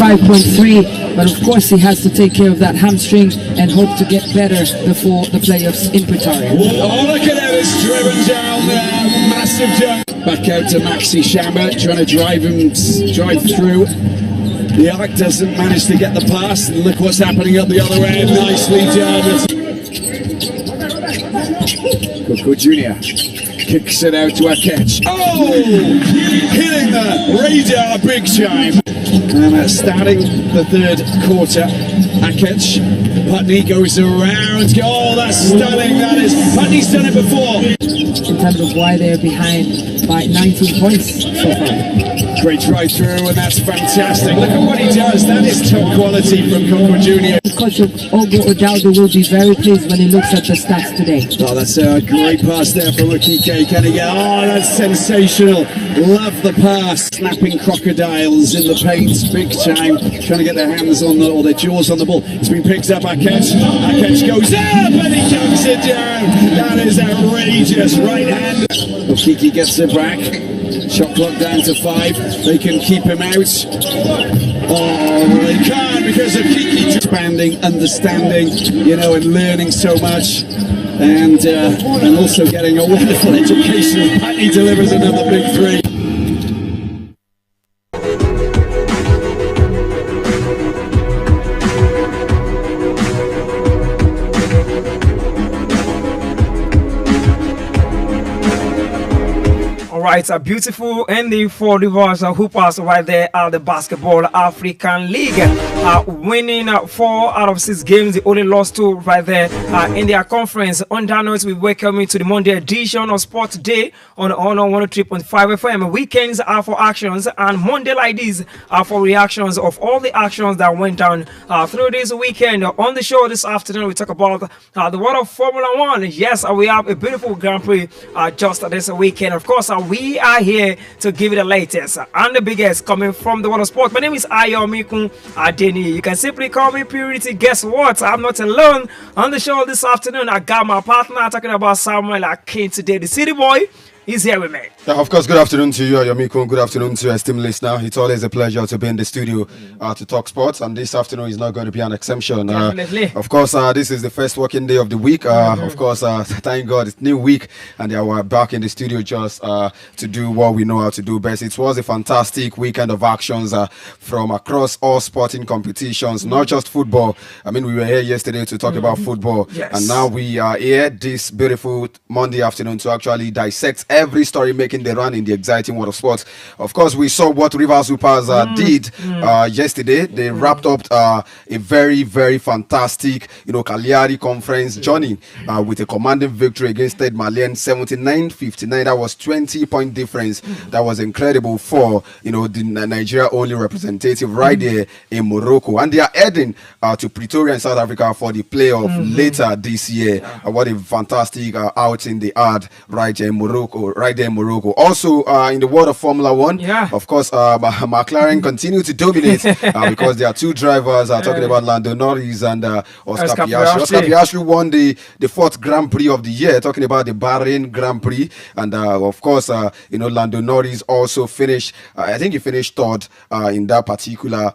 95.3, but of course he has to take care of that hamstring and hope to get better before the playoffs in Pretoria. Oh, look at him, it's driven down there, massive jump. Back out to Maxi Shamba, trying to drive through. The arc doesn't manage to get the pass, and look what's happening at the other end, nicely done. Coco Jr. kicks it out to a catch. Oh! Hitting the radar big time. And starting the third quarter, Akech. Putney goes around. Oh, that's stunning. That is. Putney's done it before. In terms of why they're behind by 19 points so far. Great drive through, and that's fantastic. Look at what he does. That is top quality from Coco Jr. Coach Ogo Odaldo will be very pleased when he looks at the stats today. Oh, that's a great pass there from Okike. Can he get? Oh, that's sensational. Love the pass. Snapping crocodiles in the paint, big time. Trying to get their hands on or their jaws on the ball. It's been picked up. Akech. Akech goes up and he dunks it down. That is outrageous. Right hand. Okike gets it back. Shot clock down to 5. They can keep him out. Oh, they can't because of Kiki expanding, understanding, and learning so much. And also getting a wonderful education. Patty delivers another big 3. It's a beautiful ending for Rivers Hoopers right there at the Basketball African League, winning 4 out of 6 games. They only lost 2 right there in their conference. On that note, we welcome you to the Monday edition of Sport Day on Honor 103.5 FM. Weekends are for actions, and Monday like this are for reactions of all the actions that went down through this weekend. On the show this afternoon, we talk about the world of Formula 1. Yes, we have a beautiful Grand Prix just this weekend. Of course, we are here to give you the latest and the biggest coming from the world of sport. My name is Ayomikun Adeniyi. You can simply call me Purity. Guess what? I'm not alone on the show this afternoon. I got my partner talking about Samuel Akin today, the city boy. He's here with me. Yeah, of course, good afternoon to you, Ayomikun. Good afternoon to esteemed listener. It's always a pleasure to be in the studio to talk sports, and this afternoon is not going to be an exception. Definitely. Of course, this is the first working day of the week. Of course, thank God it's new week, and we're back in the studio just to do what we know how to do best. It was a fantastic weekend of actions from across all sporting competitions, not just football. I mean, we were here yesterday to talk about football, and now we are here this beautiful Monday afternoon to actually dissect every story making the run in the exciting world of sports. Of course, we saw what Rivers Hoopers did yesterday. They wrapped up a very, very fantastic, Cagliari conference journey with a commanding victory against Stade Malien, 79-59. That was 20-point difference. That was incredible for the Nigeria only representative right there in Morocco, and they are heading to Pretoria in South Africa for the playoff later this year. What a fantastic outing they had right there in Morocco. Also, in the world of Formula 1, of course, McLaren continue to dominate because there are 2 drivers talking about Lando Norris and Oscar Piastri. Oscar Piastri won the 4th Grand Prix of the year, talking about the Bahrain Grand Prix, and of course, Lando Norris also finished. I think he finished 3rd in that particular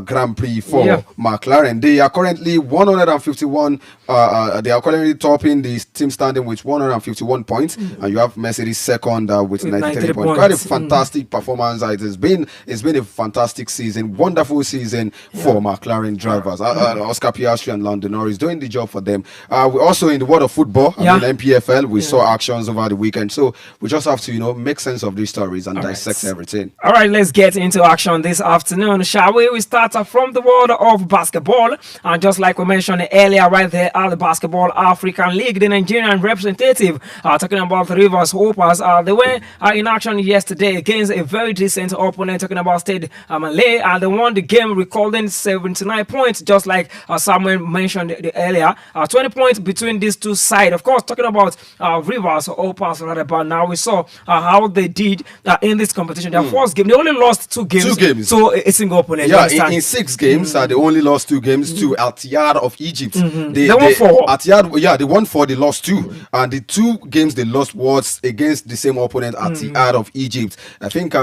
Grand Prix for McLaren. They are currently 151. They are currently topping the team standing with 151 points, and you have Mercedes second with 93 points. Quite a fantastic performance. It's been a fantastic season, wonderful season for McLaren drivers. Oscar Piastri and Lando Norris doing the job for them. We also in the world of football, MPFL, we saw actions over the weekend. So we just have to make sense of these stories and dissect everything. All right, let's get into action this afternoon, shall we? We start from the world of basketball, and just like we mentioned earlier right there at the Basketball African League, the Nigerian representative talking about the Rivers Hoopers, they were in action yesterday against a very decent opponent, talking about Stade Malien, and they won the game recording 79 points, just like Samuel mentioned earlier. 20 points between these two sides. Of course, talking about Rivers Hoopers right about now, we saw how they did in this competition. Their first game, they only lost 2 games. 2 games. So a single opponent. in 6 games, they only lost 2 games to Al-Tiyar of Egypt. They won 4. Al-Tiyar, yeah, they won 4, they lost 2. And the 2 games they lost was against the same opponent, Al-Tiyar of Egypt. I think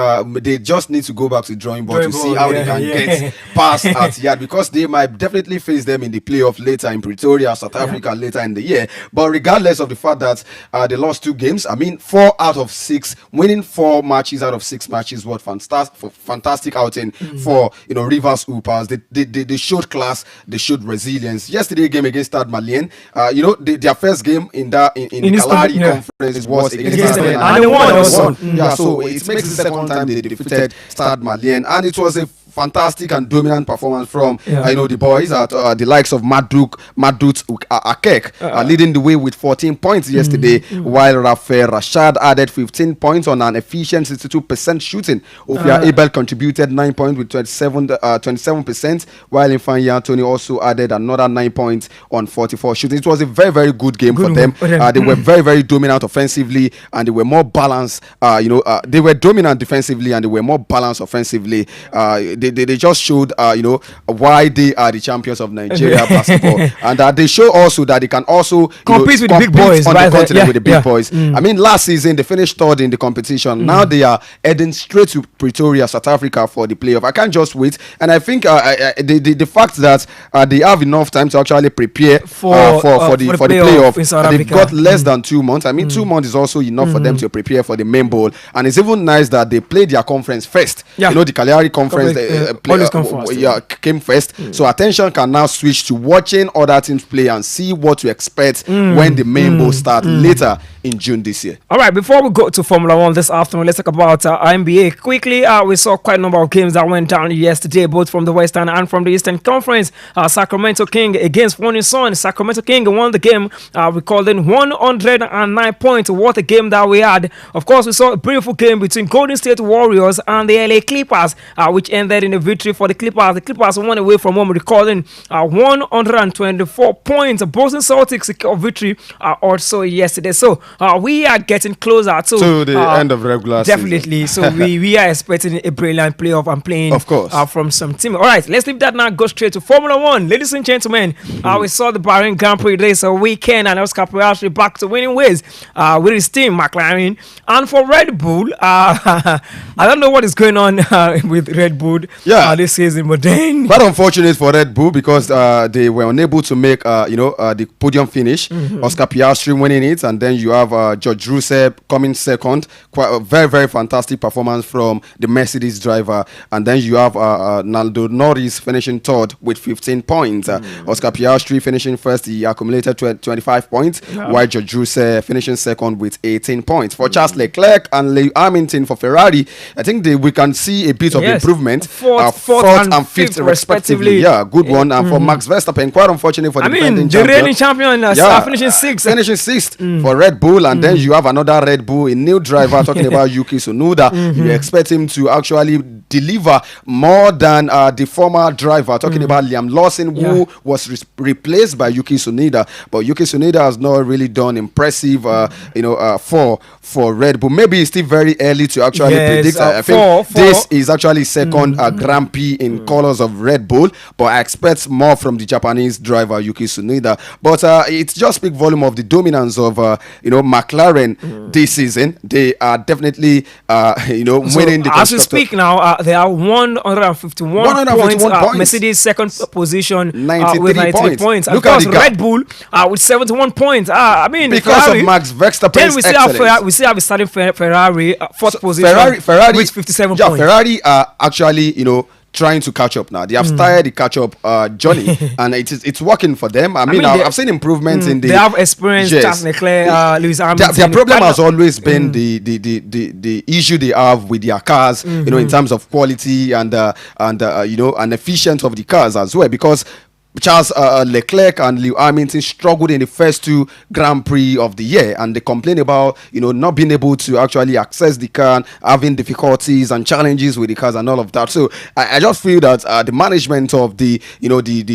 they just need to go back to drawing board to see how they can get past Al-Tiyar, because they might definitely face them in the playoff later in Pretoria, South Africa later in the year. But regardless of the fact that they lost 2 games, I mean, 4 out of 6, winning 4 matches out of 6 matches, what fantastic outing for Rivers Hoopers. They showed class, they showed resilience. Yesterday game against Stade Malien, their first game in the Kalahari conference was against Stade Malien, and they won also. Yeah, so it makes the second time they defeated Stade Malien, and it was a fantastic and dominant performance from the boys at the likes of Madut Akek, leading the way with 14 points yesterday, while Rafael Rashad added 15 points on an efficient 62% shooting. Ofia Abel contributed 9 points with 27%, while Ifeanyi Anthony also added another 9 points on 44 shooting. It was a very, very good game for them. They were very, very dominant offensively, and they were more balanced. They were dominant defensively, and they were more balanced offensively. They just showed why they are the champions of Nigeria basketball, and they show also that they can also compete with the big boys on the continent with the big boys. I mean, last season they finished third in the competition. Now they are heading straight to Pretoria, South Africa for the playoff. I can't just wait, and I think the fact that they have enough time to actually prepare for the playoff. They've got less than 2 months. I mean, 2 months is also enough for them to prepare for the main bowl, and it's even nice that they played their conference first. The Kalahari conference. Came first. So attention can now switch to watching other teams play and see what to expect when the main bowl starts later in June this year. All right, before we go to Formula 1 this afternoon, let's talk about NBA quickly. We saw quite a number of games that went down yesterday, both from the Western and from the Eastern Conference. Sacramento King against Phoenix Suns. Sacramento King won the game, recording 109 points. What a game that we had. Of course, we saw a beautiful game between Golden State Warriors and the LA Clippers, which ended in a victory for the Clippers. The Clippers won away from home, recording 124 points. Boston Celtics secured victory also yesterday. So we are getting closer to the end of regular definitely season. So we are expecting a brilliant playoff and playing, of course, from some team. All right, let's leave that now, go straight to Formula 1. Ladies and gentlemen, we saw the Bahrain Grand Prix this weekend, and Oscar Piastri back to winning ways with his team McLaren. And for Red Bull, I don't know what is going on with Red Bull this season, but then quite unfortunate for Red Bull, because they were unable to make the podium finish. Oscar Piastri winning it, and then you have George Russell coming second. Quite a very, very fantastic performance from the Mercedes driver. And then you have Naldo Norris finishing third with 15 points. Oscar Piastri finishing first, he accumulated 25 points, while George Russell finishing second with 18 points. For Charles Leclerc and Lewis Hamilton for Ferrari, I think we can see a bit of improvement. Fourth and fifth respectively. Yeah, good one. And for Max Verstappen, quite unfortunate for the defending champion. The reigning champion finishing sixth. Finishing sixth for Red Bull, and then you have another Red Bull, a new driver, talking about Yuki Tsunoda. You expect him to actually deliver more than the former driver, talking about Liam Lawson, who was replaced by Yuki Tsunoda. But Yuki Tsunoda has not really done impressive, for Red Bull. Maybe it's still very early to actually predict. I think this is actually second Grand Prix in colors of Red Bull, but I expect more from the Japanese driver Yuki Tsunoda. But it just speaks volume of the dominance of McLaren this season. They are definitely winning the as we speak now. They are 151 points. Mercedes second position 93 with 93 points. Look at the Red Bull with 71 points. I mean, because Ferrari, of Max Verstappen's then we see how we starting Ferrari fourth position. Ferrari with 57 yeah, points. Ferrari are actually trying to catch up now. They have started the catch up journey, and it's working for them. I mean, I've seen improvements in the. They have experience. Charles Leclerc, Lewis Hamilton. Their problem has always been the issue they have with their cars. In terms of quality and efficiency of the cars as well, because Charles Leclerc and Lewis Hamilton struggled in the first 2 Grand Prix of the year, and they complain about not being able to actually access the car, having difficulties and challenges with the cars and all of that. So I just feel that the management of the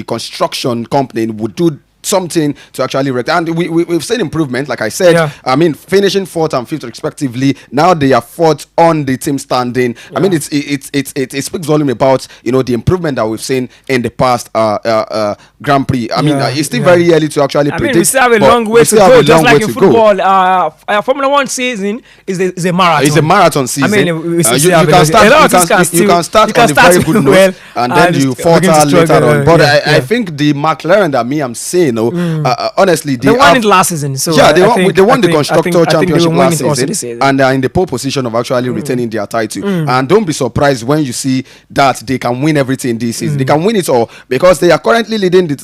construction company would do something to actually and we've seen improvement, like I said. I mean, finishing 4th and 5th respectively. Now they are 4th on the team standing. I mean, it speaks volume about, you know, the improvement that we've seen in the past Grand Prix. I mean, it's still very early to actually predict. We still have a long way to go. Just like in football, Formula 1 season is a marathon. It's a marathon season. I mean, you can start on a very good note, and then you falter later on. But I think the McLaren that I'm saying, honestly, they won it last season. So they won the constructor championship last season, and they are in the pole position of actually retaining their title. And don't be surprised when you see that they can win everything this season. They can win it all because they are currently leading the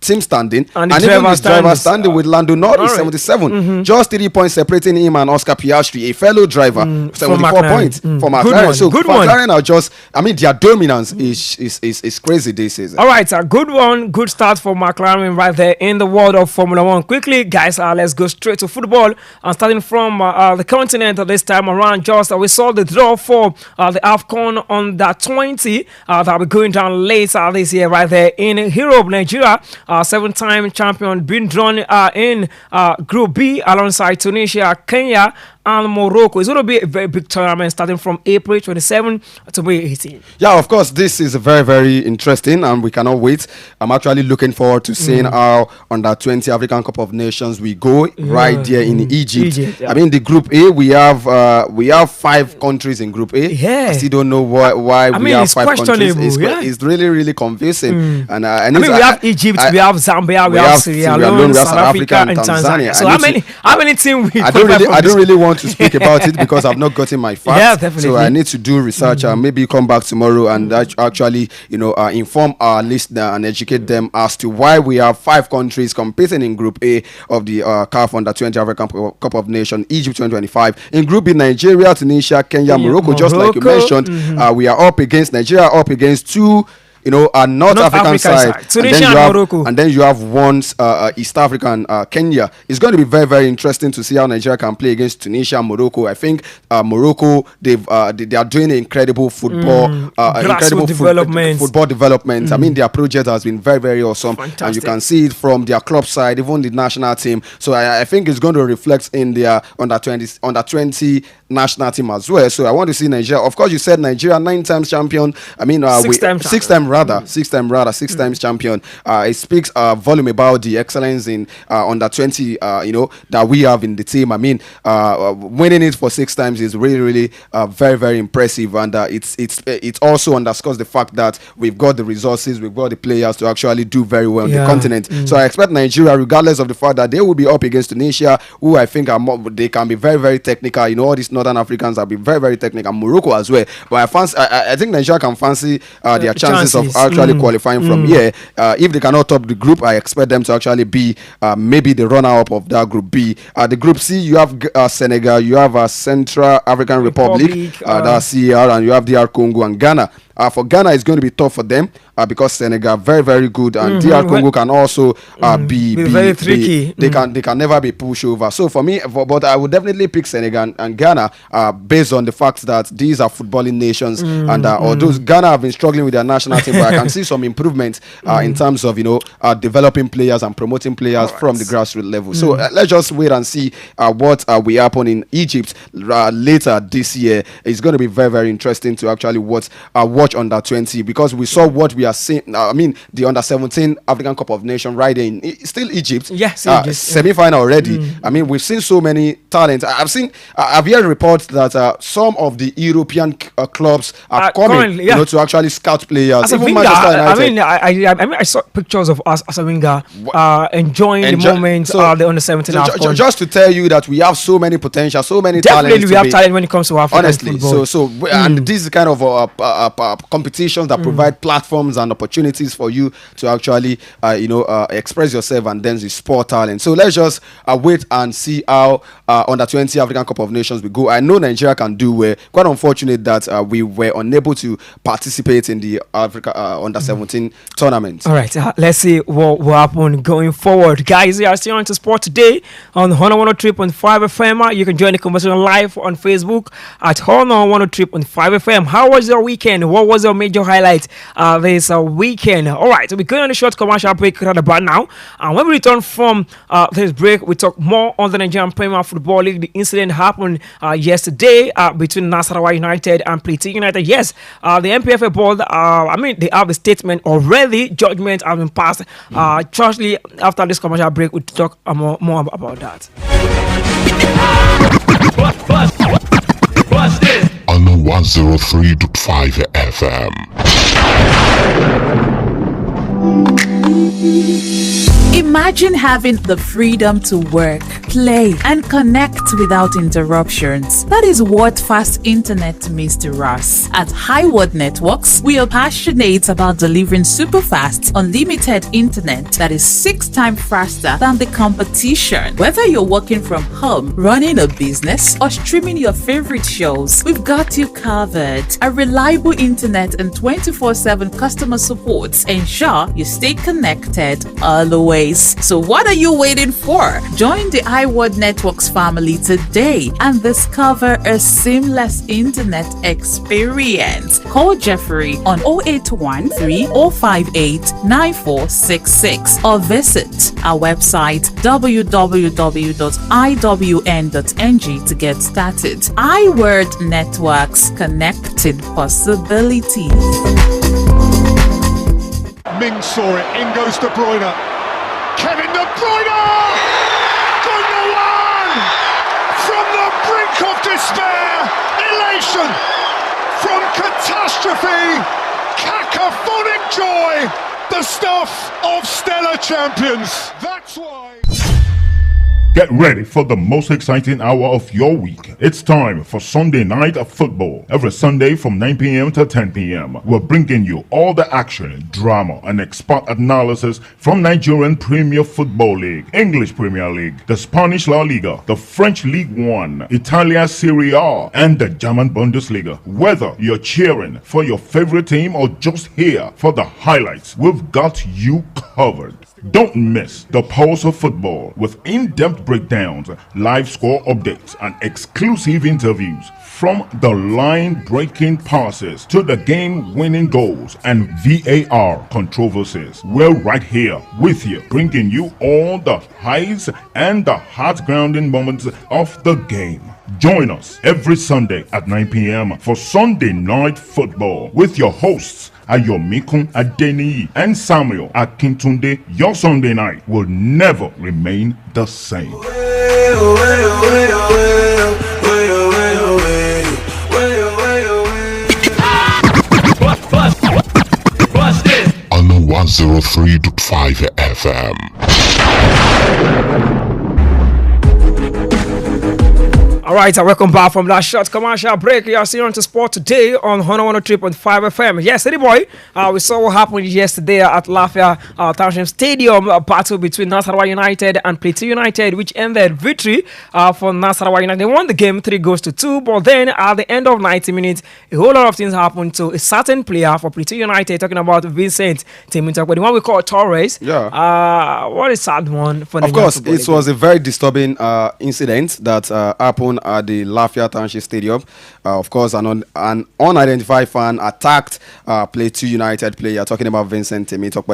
team standing, and even his driver standing with Lando Norris 77, just 3 points separating him and Oscar Piastri, a fellow driver, 74 points for McLaren. So McLaren are just, I mean, their dominance is crazy this season. All right, a good one, good start for McLaren right there in the world of Formula 1. Quickly, guys, let's go straight to football. Starting from the continent this time around, just we saw the draw for the AFCON under 20 that will be going down later this year right there in Europe. Nigeria, 7-time champion, being drawn in Group B alongside Tunisia, Kenya, and Morocco. It's going to be a very big tournament starting from April 27 to May 18. Yeah, of course, this is very, very interesting, and we cannot wait. I'm actually looking forward to seeing how under 20 African Cup of Nations we go right there in Egypt. I mean, the Group A, we have 5 countries in Group A. I still don't know why we have 5 countries. It's really, really confusing. And I mean, we have Egypt, we have Zambia, we have Sierra Leone, South Africa, and Tanzania. So how many teams we? I don't really want to speak about it because I've not gotten my facts. Yeah, definitely. So I need to do research and maybe come back tomorrow and actually, inform our listener and educate them as to why we have 5 countries competing in Group A of the CAF Under 20 African Cup of Nations, Egypt 2025. In Group B, Nigeria, Tunisia, Kenya, Morocco. Just like you mentioned, we are up against Nigeria, up against 2. North African side. Tunisia and Morocco. And then you have one East African, Kenya. It's going to be very, very interesting to see how Nigeria can play against Tunisia and Morocco. I think Morocco, they are doing incredible football, football development. I mean, their project has been very, very awesome. Fantastic. And you can see it from their club side, even the national team. So I think it's going to reflect in their under 20 national team as well. So I want to see Nigeria. Of course, you said Nigeria 9 times champion. I mean, 6 times champion. It speaks volume about the excellence in under 20 that we have in the team. I mean, winning it for 6 times is really, really very, very impressive, and it also underscores the fact that we've got the resources, we've got the players to actually do very well on the continent. So I expect Nigeria, regardless of the fact that they will be up against Tunisia, who I think they can be very, very technical. All these Northern Africans have been very, very technical. Morocco as well. But I think Nigeria can fancy their chances of actually qualifying from here. If they cannot top the group, I expect them to actually be maybe the runner-up of that Group B. The Group C, you have Senegal, you have Central African Republic, that's CR, and you have DR Congo and Ghana. For Ghana, it's going to be tough for them because Senegal very, very good, and DR Congo can also be very tricky. They can never be pushed over. So for me, but I would definitely pick Senegal and Ghana based on the fact that these are footballing nations, and although Ghana have been struggling with their national team, but I can see some improvement in terms of developing players and promoting players from the grassroots level. So let's just wait and see what will happen in Egypt later this year. It's going to be very, very interesting to actually watch under 20, because we saw what we are seeing. I mean, the under 17 African Cup of Nations right in still Egypt. Yes, semi-final already. I mean, we've seen so many talents. I've heard reports that some of the European clubs are coming to actually scout players. Even Manchester United. I saw pictures of us as a winger enjoying the moment. The under 17 AFCON. Just to tell you that we have so many potential, so many definitely talents. We have talent when it comes to African honestly football. And this is kind of competitions that provide platforms and opportunities for you to actually express yourself and then the sport talent. So let's just wait and see how under 20 African Cup of Nations we go. I know Nigeria can do well. Quite unfortunate that we were unable to participate in the Africa under 17 tournament. All right, let's see what will happen going forward, guys. We are still on to sport today on Honor 103.5 FM. You can join the conversation live on Facebook at Honor 103.5 FM. How was your weekend? What what was your major highlight this weekend? All right, so we're going on a short commercial break right about now. And when we return from this break, we talk more on the Nigerian Premier Football League. The incident happened yesterday between Nasarawa United and Plateau United. Yes, the NPFA board, they have a statement already. Judgment has been passed. Shortly after this commercial break, we'll talk more about that. On the 103.5 FM. Imagine having the freedom to work, play, and connect without interruptions. That is what fast internet means to us. At Highward Networks, we are passionate about delivering super fast, unlimited internet that is 6 times faster than the competition. Whether you're working from home, running a business, or streaming your favorite shows, we've got you covered. A reliable internet and 24/7 customer support ensure you stay connected always. So what are you waiting for? Join the iWorld Networks family today and discover a seamless internet experience. Call Jeffrey on 081 3058 9466 or visit our website www.iwn.ng to get started. iWorld Networks, connecting possibilities. Ming saw it, in goes De Bruyne. Kevin De Bruyne! Gunnar one! From the brink of despair, elation! From catastrophe, cacophonic joy! The stuff of stellar champions. That's why. Get ready for the most exciting hour of your week. It's time for Sunday Night of Football. Every Sunday from 9 p.m. to 10 p.m. We're bringing you all the action, drama, and expert analysis from Nigerian Premier Football League, English Premier League, the Spanish La Liga, the French League One, Italia Serie A, and the German Bundesliga. Whether you're cheering for your favorite team or just here for the highlights, we've got you covered. Don't miss the Pulse of Football with in-depth breakdowns, live score updates, and exclusive interviews. From the line-breaking passes to the game-winning goals and VAR controversies, we're right here with you, bringing you all the highs and the heart-grounding moments of the game. Join us every Sunday at 9 p.m. for Sunday Night Football with your hosts, Ayomikun Adeniyi and Samuel Akintunde. Your Sunday night will never remain the same. On the 103.5 FM. All right, welcome back from that short commercial break. You are seeing on to sport today on 103.5 FM. Yes, Eddie boy, we saw what happened yesterday at Lafayette Township Stadium, a battle between Nasarawa United and Plateau United, which ended victory for Nasarawa United. They won the game 3-2, but then at the end of 90 minutes, a whole lot of things happened to a certain player for Plateau United, talking about Vincent Timintok, the one we call Torres. Yeah. What a sad one for the Of course, it was a very disturbing incident that happened at the Lafayette Township Stadium. Of course, an unidentified fan attacked Plateau United player, talking about Vincent Timintok.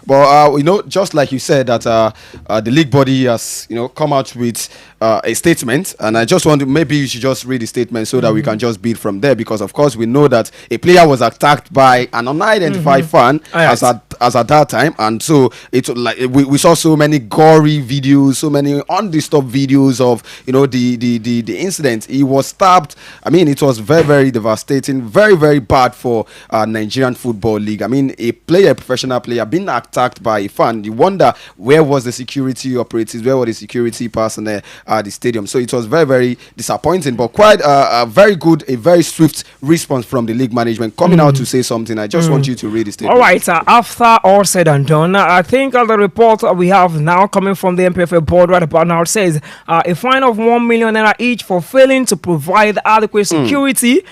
But just like you said, that the league body has come out with a statement, and I just want to, maybe you should just read the statement so that we can just build from there, because of course we know that a player was attacked by an unidentified fan as at that time, and so it like we saw so many gory videos, so many undisturbed videos of the incident. He was stabbed. I mean, it was very, very devastating, very, very bad for Nigerian Football League. I mean, a professional player being attacked by a fan. You wonder, where was the security operatives, where were the security personnel at the stadium? So it was very, very disappointing, but quite a very good, a very swift response from the league management coming out to say something. I just want you to read the statement. All right, after all said and done, I think the report we have now coming from the MPFL board right about now says a fine of 1 million naira each for failing to provide adequate security,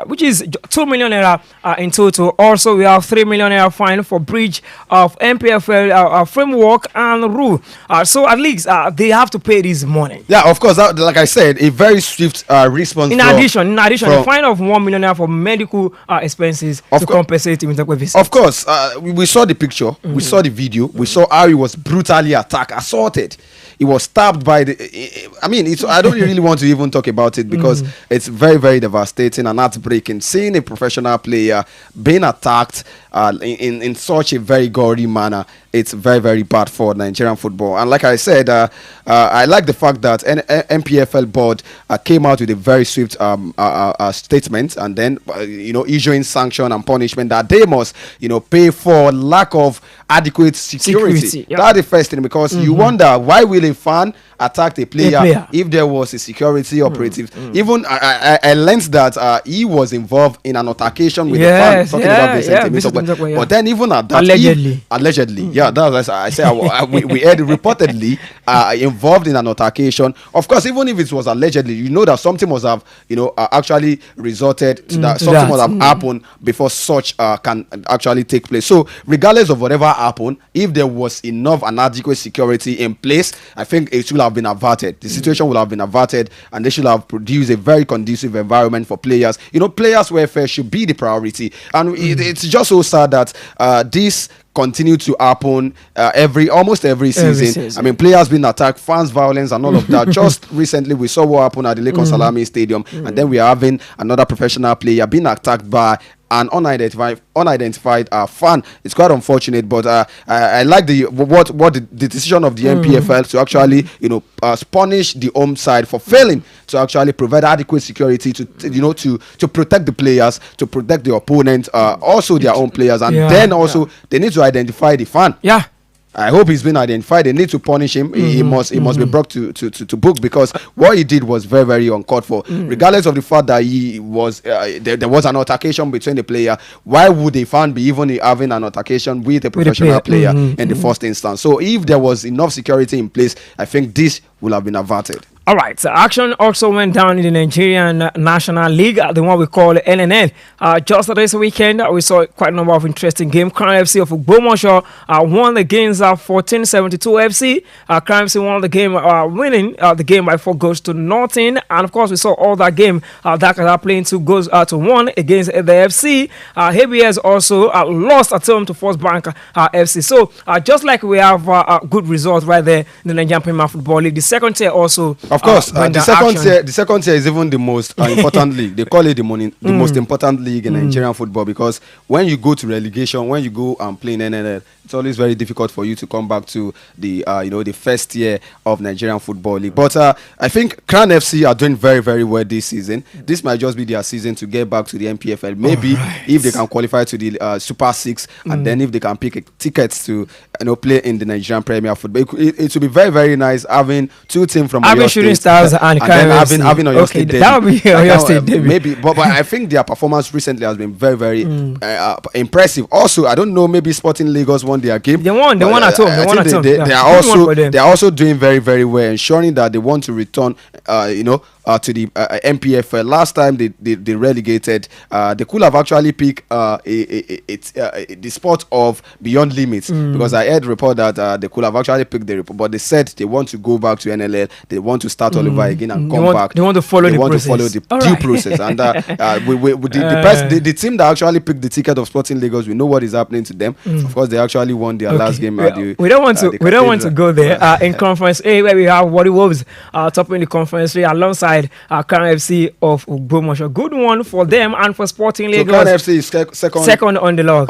which is 2 million naira in total. Also, we have 3 million naira fine for breach of MPFL framework and rule. So at least they have to pay this money. Yeah, of course. Like I said, a very swift response. In addition, a fine of 1 million naira for medical expenses to compensate him. Of course, we saw the picture, we saw the video, we saw how he was brutally attacked, assaulted. He was stabbed by I don't really want to even talk about it because it's very, very devastating and heartbreaking. Seeing a professional player being attacked in such a very gory manner, it's very, very bad for Nigerian football. And like I said, I like the fact that MPFL board came out with a very swift statement, and then issuing sanction and punishment that they must pay for lack of adequate security. Yeah. That's the first thing, because you wonder, why will a fan attack a player if there was a security operative? Even I learned that he was involved in an altercation with the fan, talking about Vincent. But then even at that, allegedly, yeah, that's what I say. We heard reportedly involved in an altercation. Of course, even if it was allegedly, you know that something must have actually resulted to that. Something must have happened before such can actually take place. So regardless of whatever happened, if there was enough and adequate security in place, I think it should have been averted. The situation would have been averted, and they should have produced a very conducive environment for players. Players' welfare should be the priority, and it's just so sad that this continue to happen almost every season. I mean, players being attacked, fans violence and all of that. Just recently we saw what happened at the Lake Salami Stadium, and then we are having another professional player being attacked by an unidentified fan. It's quite unfortunate, but I like the decision of the MPFL to actually punish the home side for failing to actually provide adequate security to protect the players, to protect the opponent, also their own players, and then also they need to identify the fan. Yeah. I hope he's been identified. They need to punish him. He must be brought to book, because what he did was very, very uncalled for. Regardless of the fact that he was there was an altercation between the player, why would a fan be even having an altercation with a professional player in the first instance? So if there was enough security in place, I think this would have been averted. All right, so action also went down in the Nigerian National League, the one we call NNL. Just this weekend, we saw quite a number of interesting games. Crown FC of Ogbomoso won the games 14-72 FC. Crown FC won the game, winning the game by 4 goals to nothing. And of course, we saw all that game that are playing 2 goals to 1 against the FC. HBS also lost at home to First Bank FC. So just like we have good results right there in the Nigerian Premier Football League, the second tier also. Of course, the second tier is even the most important league. They call it the most important league in Nigerian football, because when you go to relegation, when you go and play in NNL, it's always very difficult for you to come back to the the first year of Nigerian football league. But I think Crown FC are doing very, very well this season. This might just be their season to get back to the MPFL. Maybe if they can qualify to the Super 6, and then if they can pick tickets to play in the Nigerian Premier Football, it would be very, very nice having 2 teams from Oyo State. Stars and then having Oyo State debut. That would be Oyo State debut. Maybe, but I think their performance recently has been very, very impressive. Also, I don't know, maybe Sporting Lagos won their game. They won at home. They are also doing very, very well, ensuring that they want to return to the MPFL. Last time they relegated, they could have actually picked the spot of Beyond Limits, because I heard report that they could have actually picked the report, but they said they want to go back to NLL. They want to start all over again and come back. They want to follow the due process. And the team that actually picked the ticket of Sporting Lagos, we know what is happening to them. Of course, they actually won their last game. We don't want to go there. In Conference A, where we have Warri Wolves topping the Conference A alongside Crown FC of Ogbomoso. Good one for them and for Sporting Lagos. So Crown FC is second on the log.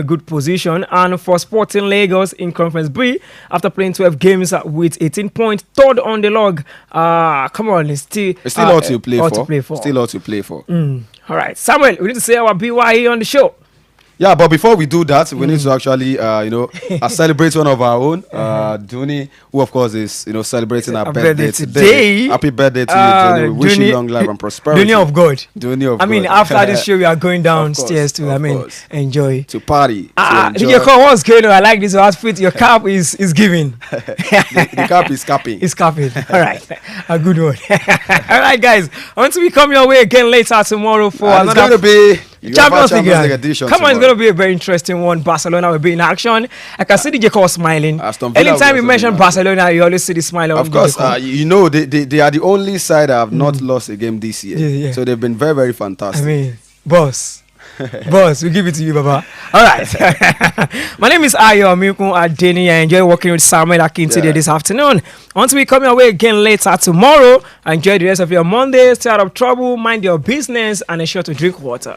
Good position. And for Sporting Lagos in Conference B, after playing 12 games with 18 points, third on the log. Come on, it's still all to play for. Still all to play for. All right, Samuel, we need to say our BYE on the show. Yeah, but before we do that, we need to actually, celebrate one of our own, Duni, who of course is, celebrating her birthday today. Happy birthday to you, Duni. We wish you long life and prosperity. Duni of God. Duni of God. I mean, after this show, we are going downstairs to, enjoy. To party. DJ Cole, what's going on? I like this outfit. Your cap is giving. the cap is capping. It's capping. All right. A good one. All right, guys. I want to be coming your way again later tomorrow for and another. It's going to be Champions League edition. Come on, it's going to be a very interesting one. Barcelona will be in action. I can see DJ Cole smiling. Anytime you mention Barcelona, you always see the smile on Of course, they are the only side that have not lost a game this year. Yeah. So they've been very, very fantastic. I mean, boss, we give it to you, Baba. All right. My name is Ayomikun Adeniyi. I enjoy working with Samuel Akintoye this afternoon. Once we come your way again later tomorrow, enjoy the rest of your Monday. Stay out of trouble, mind your business, and ensure to drink water.